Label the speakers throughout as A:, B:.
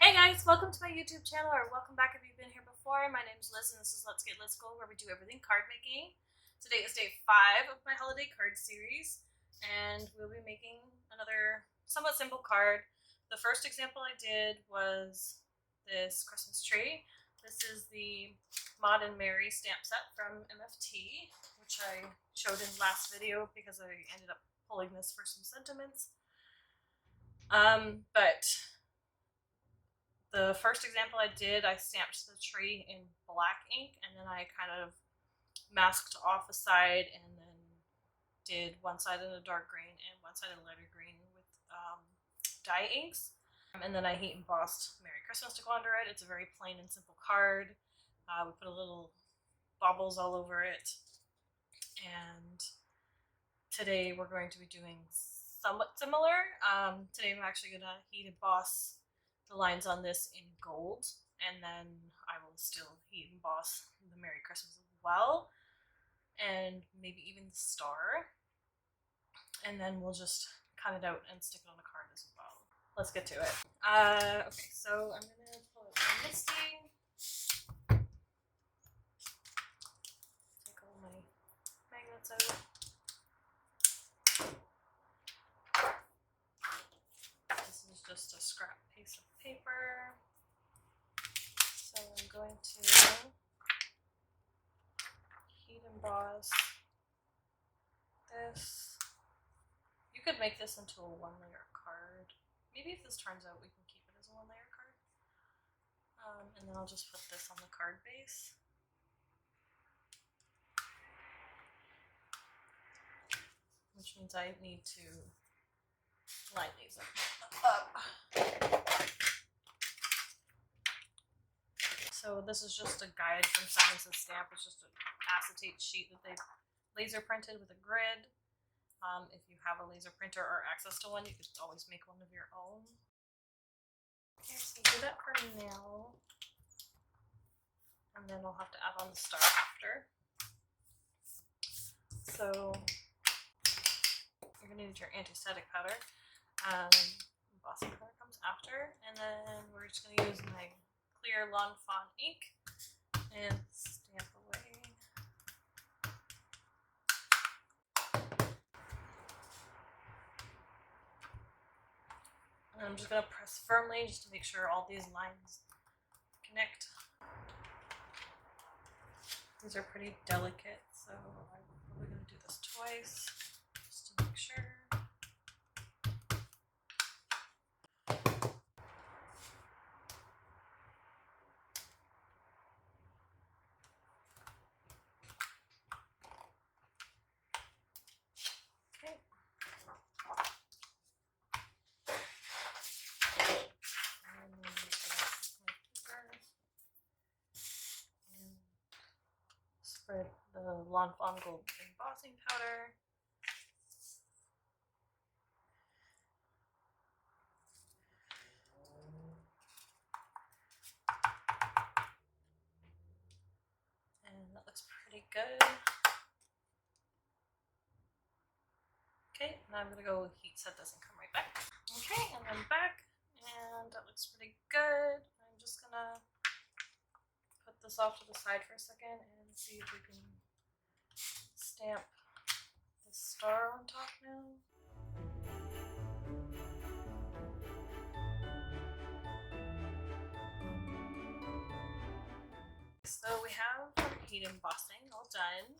A: Hey guys, welcome to my YouTube channel, or welcome back if you've been here before. My name's Liz and this is Let's Get Listicle, where we do everything card making. Today is day 5 of my holiday card series, and we'll be making another somewhat simple card. The first example I did was this Christmas tree. This is the Mod Merry stamp set from MFT, which I showed in the last video because I ended up pulling this for some sentiments. But the first example I did, I stamped the tree in black ink, and then I kind of masked off a side and then did one side in a dark green and one side in a lighter green with dye inks. And then I heat embossed Merry Christmas to go under it. It's a very plain and simple card. We put a little baubles all over it. And today we're going to be doing somewhat similar. Today I'm actually going to heat emboss the lines on this in gold, and then I will still heat emboss the Merry Christmas as well, and maybe even the star, and then we'll just cut it out and stick it on the card as well. Let's get to it. Okay, so I'm gonna pull out my misting, take all my magnets out. This is just a scrap piece of paper. So I'm going to heat emboss this. You could make this into a 1-layer card. Maybe if this turns out, we can keep it as a 1-layer card. And then I'll just put this on the card base. Which means I need to line these up. So this is just a guide from Simon's Stamp. It's just an acetate sheet that they've laser printed with a grid. If you have a laser printer or access to one, you could always make one of your own. Okay, so do that for now. And then we'll have to add on the star after. So you're going to need your anti-static powder. Embossing powder comes after. And then we're just going to use my clear Lawn Fawn ink and stamp away. And I'm just going to press firmly just to make sure all these lines connect. These are pretty delicate, so I'm probably going to do this twice just to make sure. Spread the Lawn Fawn Gold embossing powder. And that looks pretty good. Okay, now I'm going to go heat set this and come right back. Okay, and I'm back, and that looks pretty good. I'm just going to put this off to the side for a second and see if we can stamp the star on top now. So we have our heat embossing all done.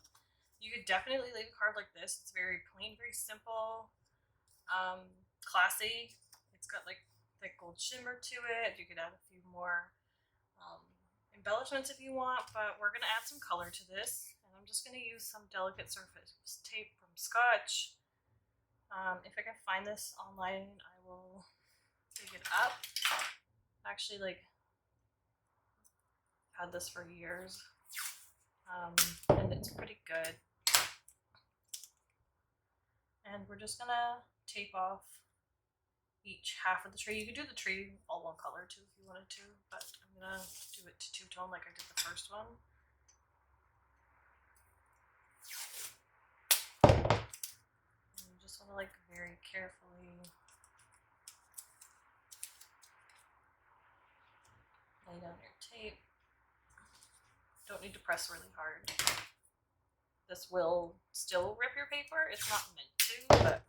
A: You could definitely leave a card like this. It's very plain, very simple, classy. It's got like thick gold shimmer to it. You could add a few more embellishments if you want, but we're going to add some color to this. And I'm just going to use some delicate surface tape from Scotch. If I can find this online, I will dig it up. Actually, like, I've had this for years, and it's pretty good. And we're just going to tape off each half of the tree. You could do the tree all one color too if you wanted to, but I'm going to do it to two-tone like I did the first one. And you just want to, like, very carefully Lay down your tape. Don't need to press really hard. This will still rip your paper. It's not meant to, but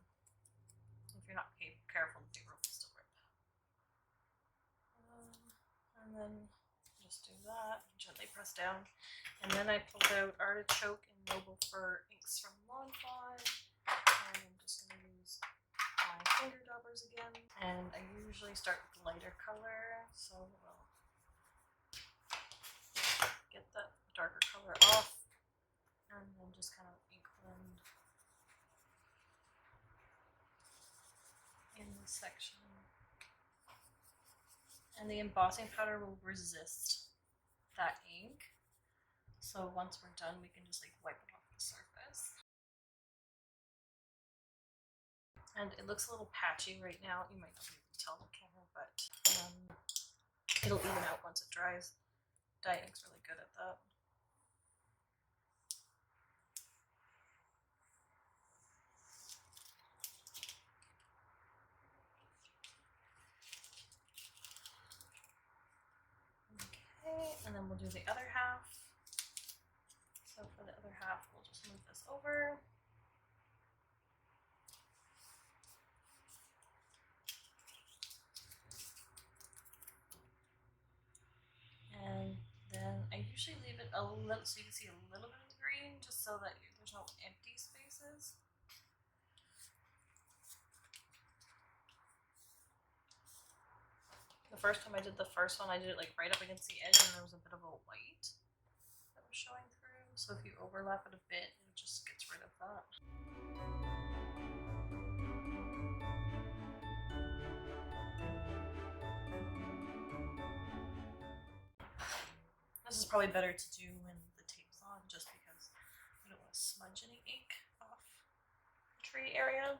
A: if you're not careful, the paper will still rip. And then just do that, gently press down. And then I pulled out Artichoke and Noble Fir inks from Lawn Fawn. And I'm just going to use my finger daubers again. And I usually start with lighter color, so we'll get that darker color off. And then just kind of ink blend in this section. And the embossing powder will resist that ink. So once we're done, we can just like wipe it off the surface. And it looks a little patchy right now. You might not be able to tell on camera, but it'll even out once it dries. Dye ink's really good at that. Okay, and then we'll do the other half. So for the other half, we'll just move this over. And then I usually leave it a little, so you can see a little bit of the green, just so that there's no empty spaces. The first time I did the first one, I did it like right up against the edge, and there was a bit of a white that was showing through. So if you overlap it a bit, it just gets rid of that. This is probably better to do when the tape's on, just because we don't want to smudge any ink off the tree area.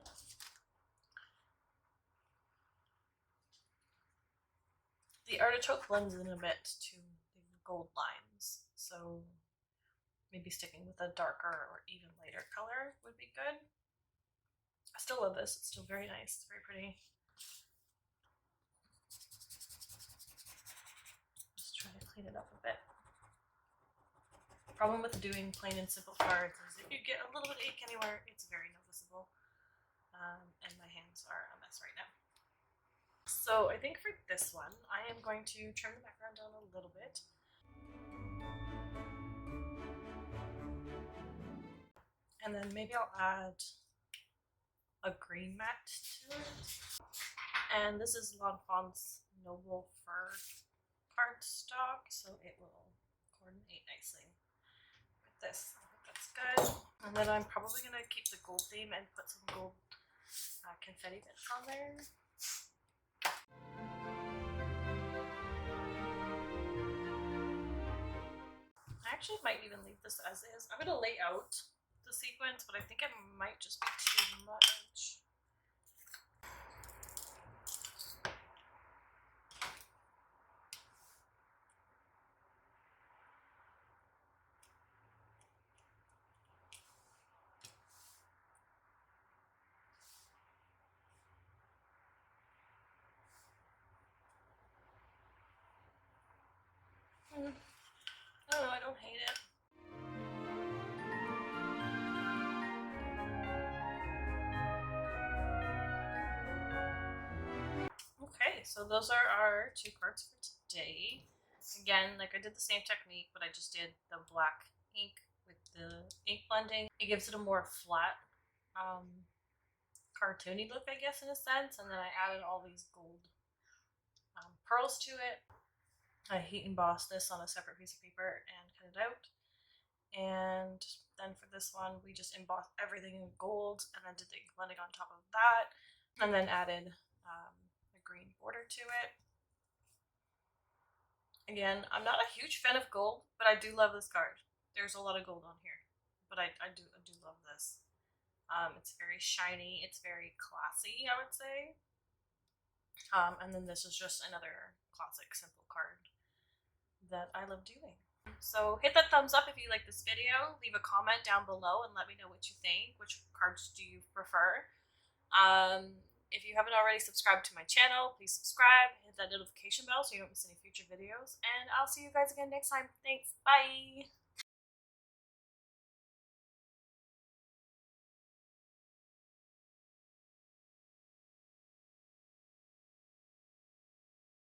A: The artichoke blends in a bit to the gold lines, so maybe sticking with a darker or even lighter color would be good. I still love this. It's still very nice. It's very pretty. Just try to clean it up a bit. The problem with doing plain and simple cards is if you get a little bit of ink anywhere, it's very noticeable. And my hands are a mess right now. So I think for this one, I am going to trim the background down a little bit. And then maybe I'll add a green mat to it. And this is Lawn Fawn's Noble Fir cardstock, so it will coordinate nicely with this. I think that's good. And then I'm probably going to keep the gold theme and put some gold confetti bits on there. I actually might even leave this as is. I'm going to lay out the sequence, but I think it might just be too much. Oh, I don't hate it. Okay, so those are our 2 cards for today. Again, like I did the same technique, but I just did the black ink with the ink blending. It gives it a more flat, cartoony look, I guess, in a sense. And then I added all these gold pearls to it. I heat embossed this on a separate piece of paper and cut it out. And then for this one, we just embossed everything in gold and then did the ink blending on top of that, and then added a green border to it. Again, I'm not a huge fan of gold, but I do love this card. There's a lot of gold on here, but I do love this. It's very shiny. It's very classy, I would say. And then this is just another classic simple card that I love doing. So hit that thumbs up if you like this video. Leave a comment down below and let me know what you think. Which cards do you prefer? If you haven't already subscribed to my channel, please subscribe, hit that notification bell so you don't miss any future videos, and I'll see you guys again next time. Thanks, bye!